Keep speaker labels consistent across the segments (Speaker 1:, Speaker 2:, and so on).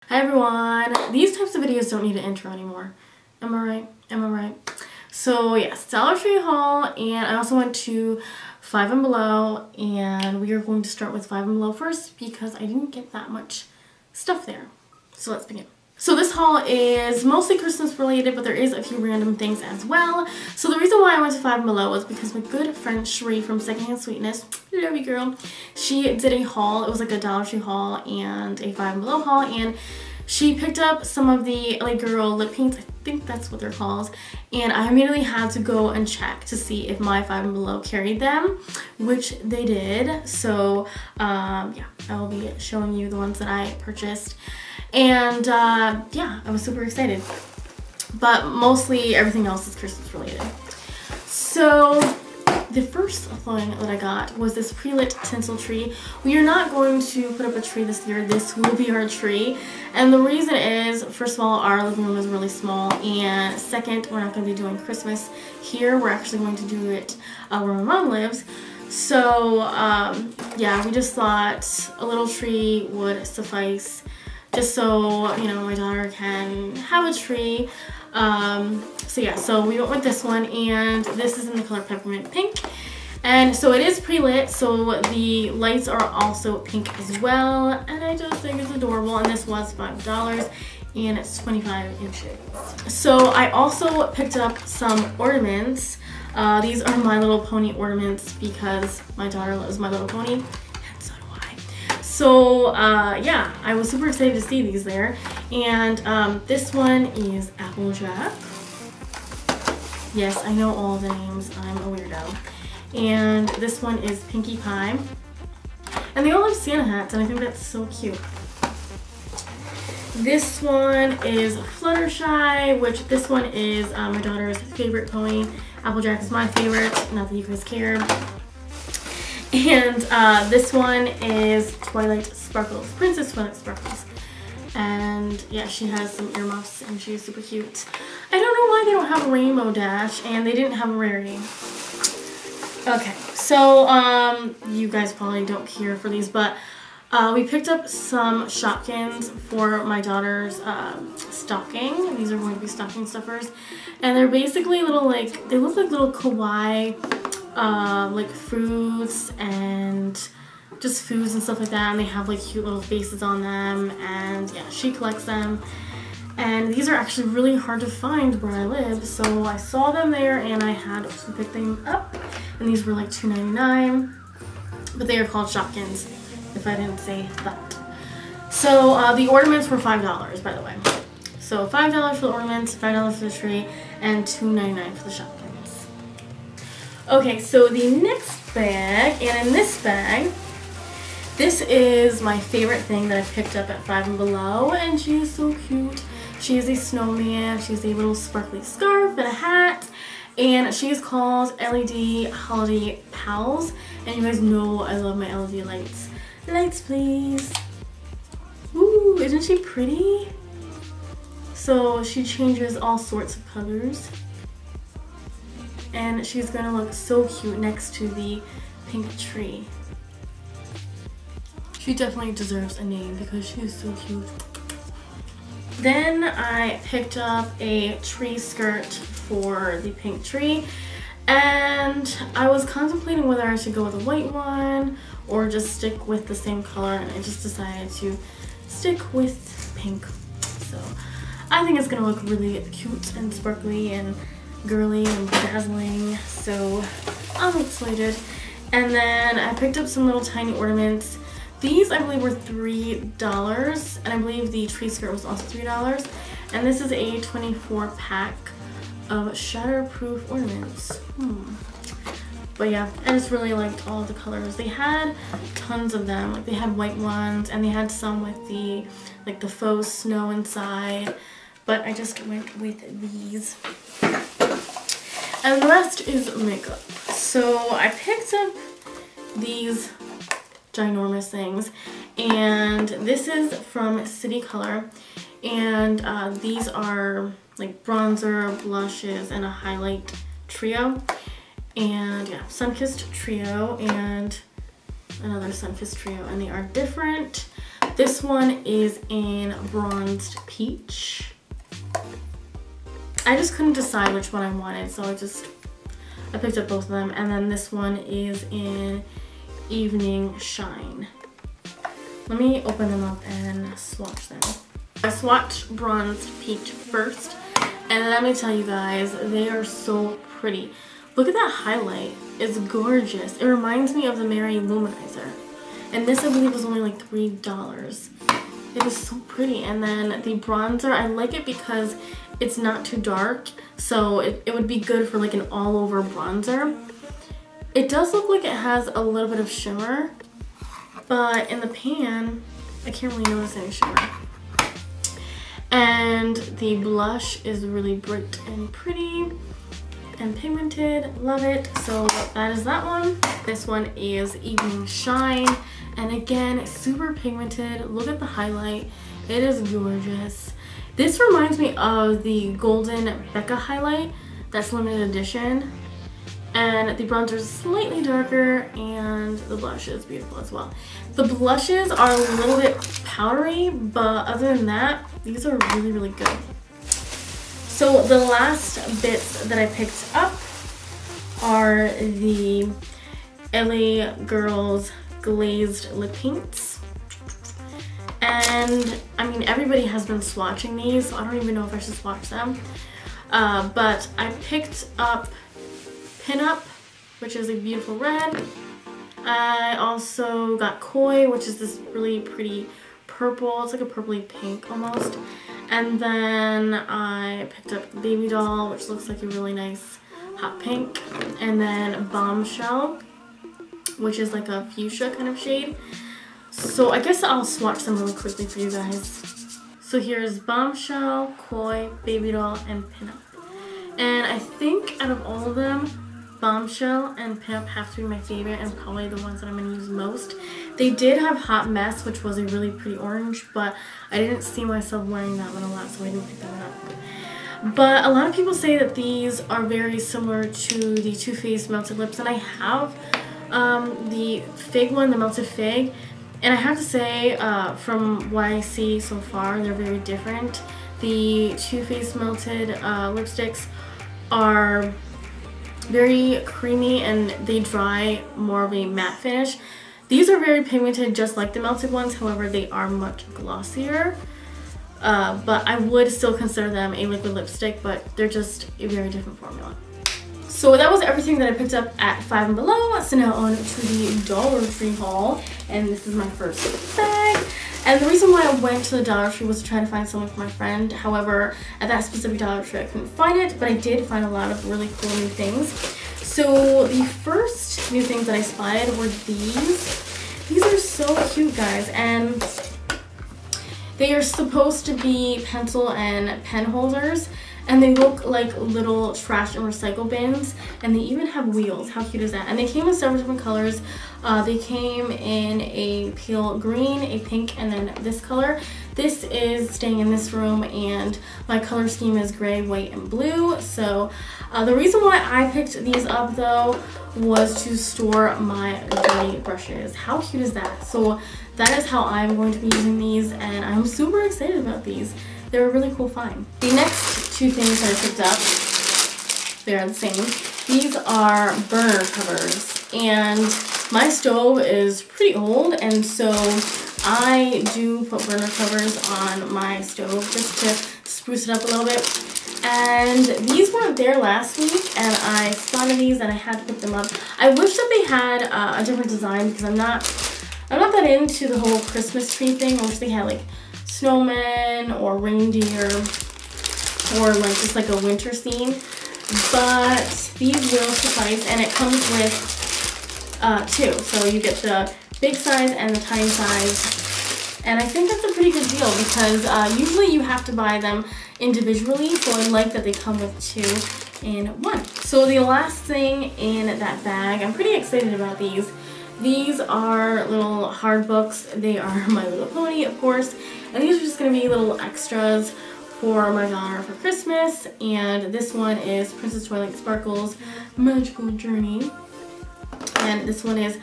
Speaker 1: Hi everyone! These types of videos don't need an intro anymore. Am I right? Am I right? So yes, Dollar Tree haul, and I also went to Five and Below, and we are going to start with Five and Below first because I didn't get that much stuff there. So let's begin. So this haul is mostly Christmas related, but there is a few random things as well. So the reason why I went to Five and Below was because my good friend Sarai from Secondhand Sweetness, love you girl, she did a haul. It was like a Dollar Tree haul and a Five and Below haul, and she picked up some of the LA Girl lip paints, I think that's what they're called, and I immediately had to go and check to see if my Five and Below carried them, which they did. So yeah, I will be showing you the ones that I purchased. And yeah, I was super excited, but mostly everything else is Christmas related. So the first thing that I got was this pre-lit tinsel tree. We are not going to put up a tree this year. This will be our tree, and the reason is, first of all, our living room is really small, and second, we're not going to be doing Christmas here. We're actually going to do it where my mom lives. So yeah, we just thought a little tree would suffice, just so, you know, my daughter can have a tree. So yeah, so we went with this one, and this is in the color Peppermint Pink. And so it is pre-lit, so the lights are also pink as well, and I just think it's adorable. And this was $5 and it's 25 inches. So I also picked up some ornaments. These are My Little Pony ornaments because my daughter loves My Little Pony. So yeah, I was super excited to see these there. And this one is Applejack. Yes, I know all the names. I'm a weirdo. And this one is Pinkie Pie. And they all have Santa hats, and I think that's so cute. This one is Fluttershy, which this one is my daughter's favorite pony. Applejack is my favorite, not that you guys care. And this one is Twilight Sparkles, Princess Twilight Sparkles. And yeah, she has some earmuffs and she's super cute. I don't know why they don't have a Rainbow Dash, and they didn't have a rarity. Okay, so you guys probably don't care for these, but we picked up some Shopkins for my daughter's stocking. These are going to be stocking stuffers. And they're basically little, like, they look like little kawaii like fruits and just foods and stuff like that, and they have like cute little faces on them, and yeah, she collects them. And these are actually really hard to find where I live, so I saw them there and I had to pick them up, and these were like $2.99, but they are called Shopkins, if I didn't say that. So the ornaments were $5, by the way. So $5 for the ornaments, $5 for the tree, and $2.99 for the Shopkins. Okay, so the next bag, and in this bag, this is my favorite thing that I picked up at Five and Below, and she is so cute. She is a snowman. She has a little sparkly scarf and a hat, and she is called LED Holiday Pals, and you guys know I love my LED lights. Lights, please. Ooh, isn't she pretty? So she changes all sorts of colors, and she's gonna look so cute next to the pink tree. She definitely deserves a name because she is so cute. Then I picked up a tree skirt for the pink tree, and I was contemplating whether I should go with a white one or just stick with the same color, and I just decided to stick with pink. So I think it's gonna look really cute and sparkly and girly and dazzling, so I'm excited. And then I picked up some little tiny ornaments. These I believe were $3, and I believe the tree skirt was also $3. And this is a 24 pack of shatterproof ornaments. But yeah, I just really liked all of the colors. They had tons of them. Like, they had white ones, and they had some with the like the faux snow inside. But I just went with these. And the rest is makeup. So I picked up these ginormous things, and this is from City Color, and these are like bronzer, blushes, and a highlight trio. And yeah, Sunkissed Trio and another Sunkissed Trio, and they are different, This one is in Bronzed Peach. I just couldn't decide which one I wanted, so I picked up both of them. And then this one is in Evening Shine. Let me open them up and swatch them. I swatched Bronzed Peach first, and let me tell you guys, they are so pretty. Look at that highlight. It's gorgeous. It reminds me of the Mary Luminizer. And this, I believe, was only like $3. It is so pretty. And then the bronzer, I like it because it's not too dark, so it would be good for like an all-over bronzer. It does look like it has a little bit of shimmer, but in the pan, I can't really notice any shimmer. And the blush is really bright and pretty and pigmented. Love it. So that is that one. This one is Evening Shine, and again, super pigmented. Look at the highlight. It is gorgeous. This reminds me of the Golden Becca highlight that's limited edition, and the bronzer is slightly darker, and the blush is beautiful as well. The blushes are a little bit powdery, but other than that, these are really, really good. So the last bits that I picked up are the LA Girls glazed lip paints. And I mean, everybody has been swatching these, so I don't even know if I should swatch them. But I picked up Pin Up, which is a beautiful red. I also got Koi, which is this really pretty purple. It's like a purpley pink almost. And then I picked up Baby Doll, which looks like a really nice hot pink. And then Bombshell, which is like a fuchsia kind of shade. So I guess I'll swatch them really quickly for you guys. So here's Bombshell, Koi, Baby Doll, and Pin Up. And I think out of all of them, Bombshell and Pin Up have to be my favorite and probably the ones that I'm going to use most. They did have Hot Mess, which was a really pretty orange, but I didn't see myself wearing that one a lot, so I didn't pick that one up. But a lot of people say that these are very similar to the Too Faced Melted Lips, and I have the Fig one, the Melted Fig, and I have to say, from what I see so far, they're very different. The Too Faced Melted lipsticks are very creamy and they dry more of a matte finish. These are very pigmented just like the melted ones, however they are much glossier. But I would still consider them a liquid lipstick, but they're just a very different formula. So that was everything that I picked up at Five and Below. So now on to the Dollar Tree haul, and this is my first bag. And the reason why I went to the Dollar Tree was to try to find something for my friend. However, at that specific Dollar Tree, I couldn't find it, but I did find a lot of really cool new things. So the first new things that I spotted were these. These are so cute, guys, and they are supposed to be pencil and pen holders, and they look like little trash and recycle bins, and they even have wheels. How cute is that? And they came in several different colors. They came in a pale green, a pink, and then this color. This is staying in this room, and my color scheme is gray, white, and blue. So the reason why I picked these up though was to store my dirty brushes. How cute is that? So that is how I'm going to be using these, and I'm super excited about these. They're a really cool find. The next two things that I picked up, they're the same. These are burner covers, and my stove is pretty old, and so I do put burner covers on my stove just to spruce it up a little bit. And these weren't there last week, and I spotted these and I had to pick them up. I wish that they had a different design because I'm not that into the whole Christmas tree thing. I wish they had like snowmen or reindeer or like just like a winter scene. But these will suffice, and it comes with two. So you get the big size and the tiny size. And I think that's a pretty good deal because usually you have to buy them individually. So I like that they come with two in one. So the last thing in that bag, I'm pretty excited about these. These are little hard books. They are My Little Pony, of course. And these are just going to be little extras for my daughter for Christmas. And this one is Princess Twilight Sparkle's Magical Journey. And this one is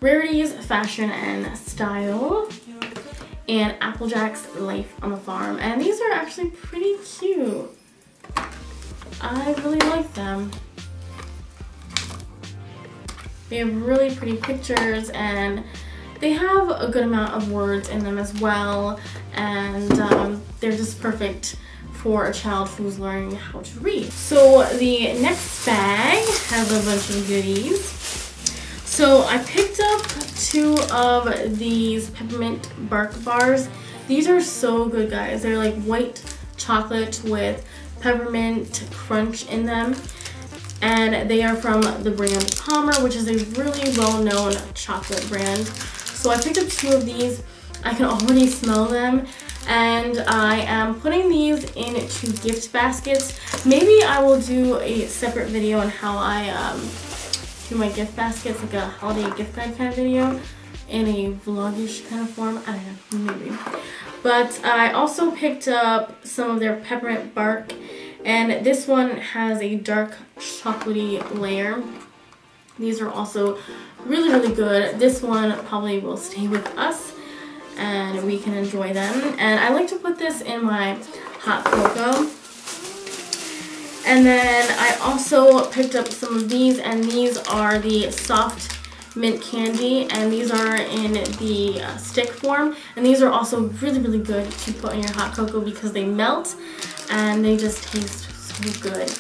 Speaker 1: Rarities, Fashion, and Style. and Applejack's Life on the Farm. And these are actually pretty cute. I really like them. They have really pretty pictures and they have a good amount of words in them as well. And they're just perfect for a child who's learning how to read. So the next bag has a bunch of goodies. So I picked up 2 of these peppermint bark bars. These are so good, guys. They're like white chocolate with peppermint crunch in them. And they are from the brand Palmer, which is a really well-known chocolate brand. So I picked up 2 of these. I can already smell them. And I am putting these into gift baskets. Maybe I will do a separate video on how I do my gift baskets, like a holiday gift guide kind of video in a vlogish kind of form. I don't know, maybe. But I also picked up some of their peppermint bark. And this one has a dark chocolatey layer. These are also really, really good. This one probably will stay with us and we can enjoy them. And I like to put this in my hot cocoa. And then I also picked up some of these, and these are the soft mint candy, and these are in the stick form. And these are also really, really good to put in your hot cocoa because they melt and they just taste so good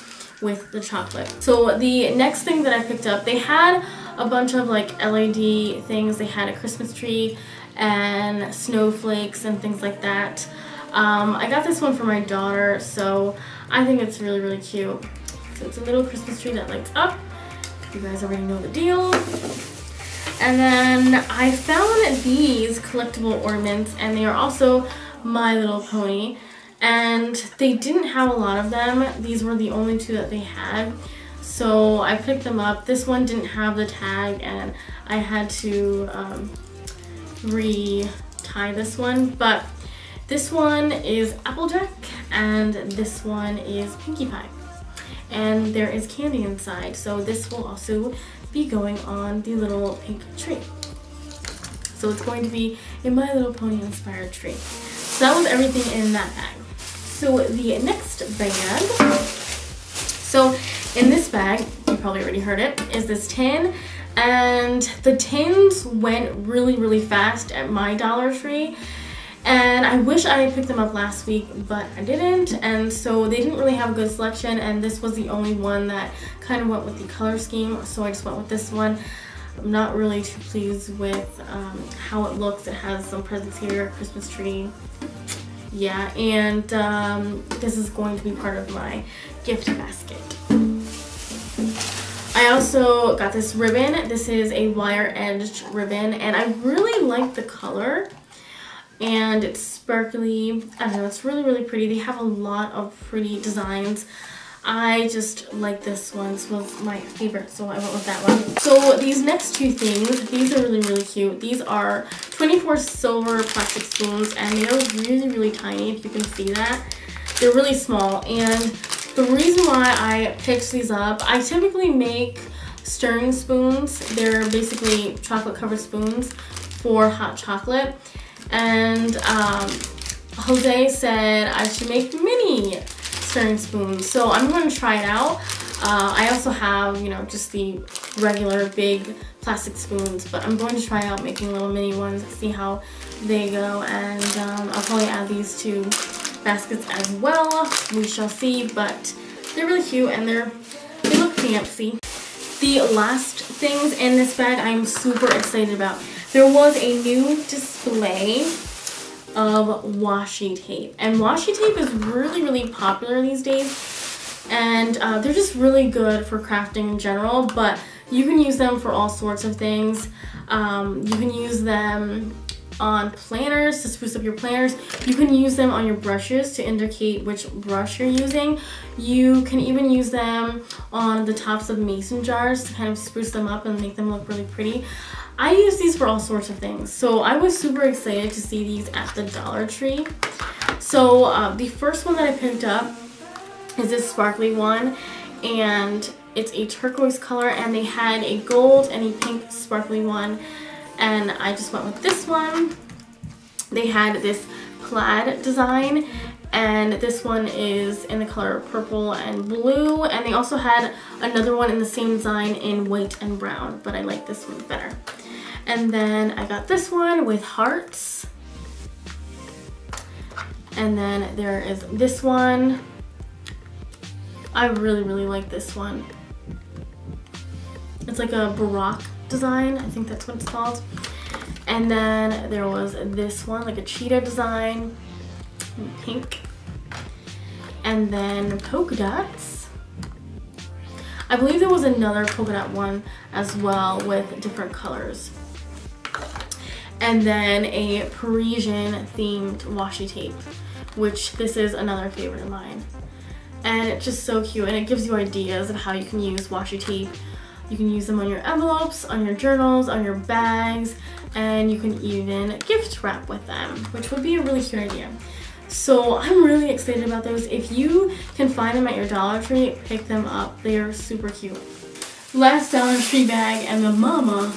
Speaker 1: with the chocolate. So the next thing that I picked up, they had a bunch of like LED things. They had a Christmas tree and snowflakes and things like that. I got this one for my daughter, so I think it's really, really cute. So it's a little Christmas tree that lights up. You guys already know the deal. And then I found these collectible ornaments, and they are also My Little Pony. And they didn't have a lot of them. These were the only 2 that they had. So I picked them up. This one didn't have the tag, and I had to re-tie this one. But this one is Applejack, and this one is Pinkie Pie. And there is candy inside. So this will also be going on the little pink tree. So it's going to be a My Little Pony inspired tree. So that was everything in that bag. So the next bag, so in this bag, you probably already heard it, is this tin. And the tins went really, really fast at my Dollar Tree. And I wish I had picked them up last week, but I didn't. And so they didn't really have a good selection. And this was the only one that kind of went with the color scheme. So I just went with this one. I'm not really too pleased with how it looks. It has some presents here, Christmas tree. Yeah, and this is going to be part of my gift basket. I also got this ribbon. This is a wire-edged ribbon, and I really like the color. And it's sparkly. I don't know, it's really, really pretty. They have a lot of pretty designs. I just like this one. This was my favorite, so I went with that one. So these next 2 things, these are really, really cute. These are 24 silver plastic spoons, and they are really, really tiny, if you can see that. They're really small, and the reason why I picked these up, I typically make stirring spoons. They're basically chocolate covered spoons for hot chocolate. And Jose said I should make mini stirring spoons, so I'm going to try it out. I also have, you know, just the regular big plastic spoons, but I'm going to try out making little mini ones, see how they go, and I'll probably add these to baskets as well. We shall see, but they're really cute and they look fancy. The last things in this bag I'm super excited about. There was a new display of washi tape, and washi tape is really, really popular these days, and they're just really good for crafting in general, but you can use them for all sorts of things. You can use them on planners to spruce up your planners. You can use them on your brushes to indicate which brush you're using. You can even use them on the tops of mason jars to kind of spruce them up and make them look really pretty. I use these for all sorts of things, so I was super excited to see these at the Dollar Tree. So the first one that I picked up is this sparkly one, and it's a turquoise color, and they had a gold and a pink sparkly one, and I just went with this one. they had this plaid design, and this one is in the color purple and blue, and they also had another one in the same design in white and brown, but I like this one better. And then I got this one with hearts, and then there is this one. I really like this one. It's like a Baroque design, I think that's what it's called. And then there was this one, like a cheetah design in pink. And then polka dots. I believe there was another polka dot one as well with different colors. And then a Parisian themed washi tape, which this is another favorite of mine. And it's just so cute, and it gives you ideas of how you can use washi tape. You can use them on your envelopes, on your journals, on your bags, and you can even gift wrap with them, which would be a really cute idea. So I'm really excited about those. If you can find them at your Dollar Tree, pick them up. They are super cute. Last Dollar Tree bag and the mama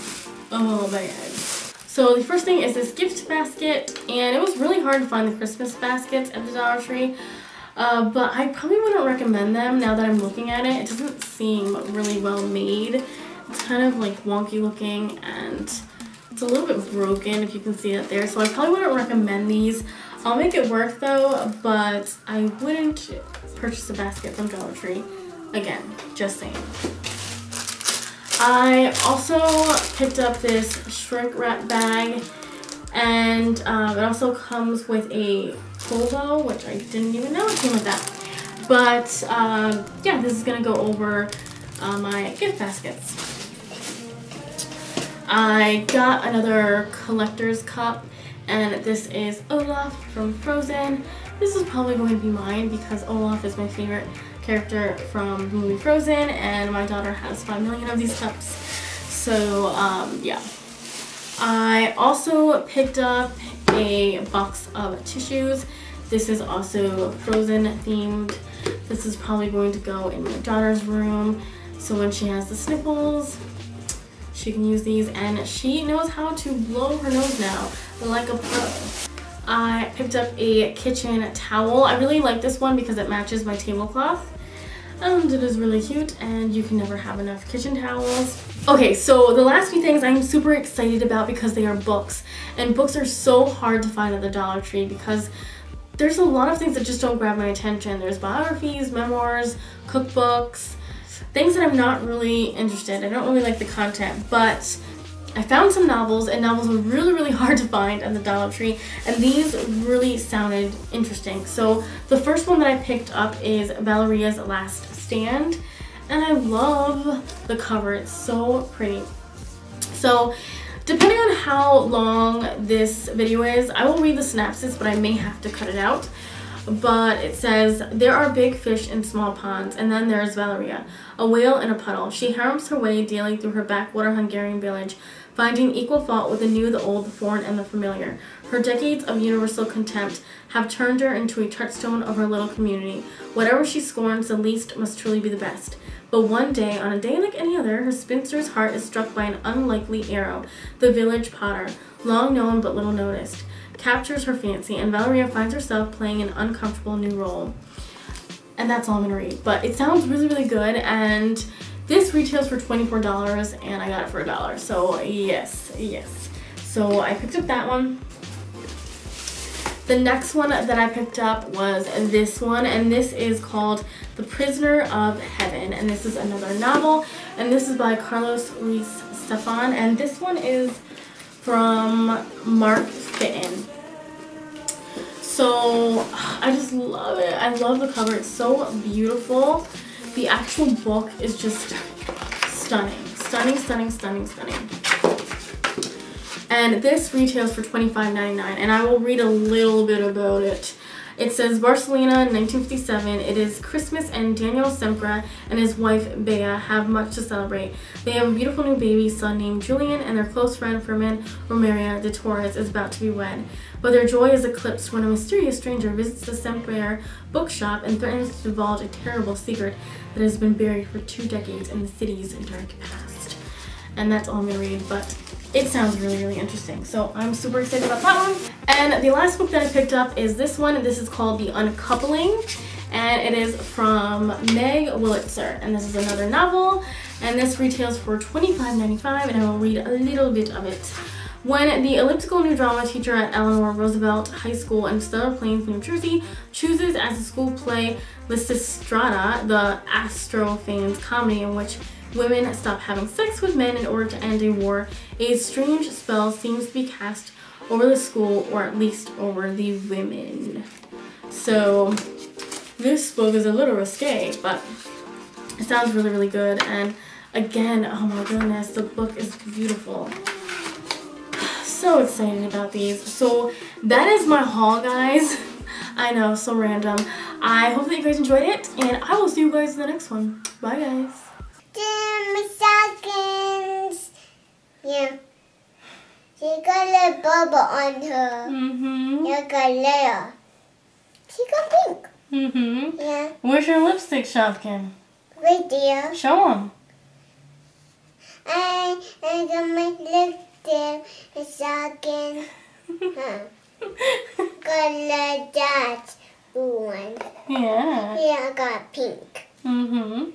Speaker 1: of all bags. So the first thing is this gift basket, and it was really hard to find the Christmas baskets at the Dollar Tree. But I probably wouldn't recommend them now that I'm looking at it. It doesn't seem really well made. It's kind of like wonky looking, and it's a little bit broken if you can see it there. So I probably wouldn't recommend these. I'll make it work though, but I wouldn't purchase a basket from Dollar Tree. Again, just saying. I also picked up this shrink wrap bag, and it also comes with a polo, which I didn't even know it came with that. But yeah, this is gonna go over my gift baskets. I got another collector's cup, and this is Olaf from Frozen. This is probably going to be mine because Olaf is my favorite character from the movie Frozen, and my daughter has 5 million of these cups. So yeah. I also picked up a box of tissues. This is also Frozen themed. This is probably going to go in my daughter's room, so when she has the sniffles, she can use these, and she knows how to blow her nose now like a pro. I picked up a kitchen towel. I really like this one because it matches my tablecloth, and it is really cute, and you can never have enough kitchen towels. Okay, so the last few things I'm super excited about because they are books, and books are so hard to find at the Dollar Tree because there's a lot of things that just don't grab my attention. There's biographies, memoirs, cookbooks, things that I'm not really interested in. I don't really like the content, but I found some novels, and novels were really hard to find at the Dollar Tree, and these really sounded interesting. So the first one that I picked up is Valeria's Last Stand, and I love the cover. It's so pretty. So depending on how long this video is, I will read the synopsis, but I may have to cut it out. But it says, there are big fish in small ponds, and then there's Valeria, a whale in a puddle. She harums her way daily through her backwater Hungarian village, finding equal fault with the new, the old, the foreign, and the familiar. Her decades of universal contempt have turned her into a touchstone of her little community. Whatever she scorns, the least must truly be the best. But one day, on a day like any other, her spinster's heart is struck by an unlikely arrow. The village potter, long known but little noticed, captures her fancy, and Valeria finds herself playing an uncomfortable new role. And that's all I'm gonna read. But it sounds really good, and this retails for $24, and I got it for $1. So yes. So I picked up that one. The next one that I picked up was this one, and this is called The Prisoner of Heaven, and this is another novel, and this is by Carlos Ruiz Zafón, and this one is from Mark Fitton. So I just love it. I love the cover. It's so beautiful. The actual book is just stunning. And this retails for $25.99, and I will read a little bit about it. It says, Barcelona, 1957. It is Christmas, and Daniel Sempra and his wife, Bea, have much to celebrate. They have a beautiful new baby son named Julian, and their close friend, Fermin Romeria de Torres, is about to be wed. But their joy is eclipsed when a mysterious stranger visits the Sempra bookshop and threatens to divulge a terrible secret that has been buried for 2 decades in the city's dark past. And that's all I'm going to read, but it sounds really, really interesting. So I'm super excited about that one. And the last book that I picked up is this one. This is called The Uncoupling, and it is from Meg Willitzer. And this is another novel, and this retails for $25.95, and I will read a little bit of it. When the elliptical new drama teacher at Eleanor Roosevelt High School in Stellar Plains, New Jersey, chooses as a school play Lysistrata, the Astrophanes comedy in which women stop having sex with men in order to end a war, a strange spell seems to be cast over the school, or at least over the women. So this book is a little risque, but it sounds really, really good. And again, oh my goodness, the book is beautiful. So excited about these. So that is my haul, guys. I know, so random. I hope that you guys enjoyed it, and I will see you guys in the next one. Bye, guys.
Speaker 2: Seconds. Yeah. She got a bubble on her.
Speaker 1: Mm-hmm.
Speaker 2: You got Leia. She got pink.
Speaker 1: Mm-hmm.
Speaker 2: Yeah.
Speaker 1: Where's your lipstick, Shopkin?
Speaker 2: Right there.
Speaker 1: Show them.
Speaker 2: I got my lipstick. A second. Got that blue one.
Speaker 1: Yeah.
Speaker 2: Yeah, I got pink.
Speaker 1: Mm-hmm.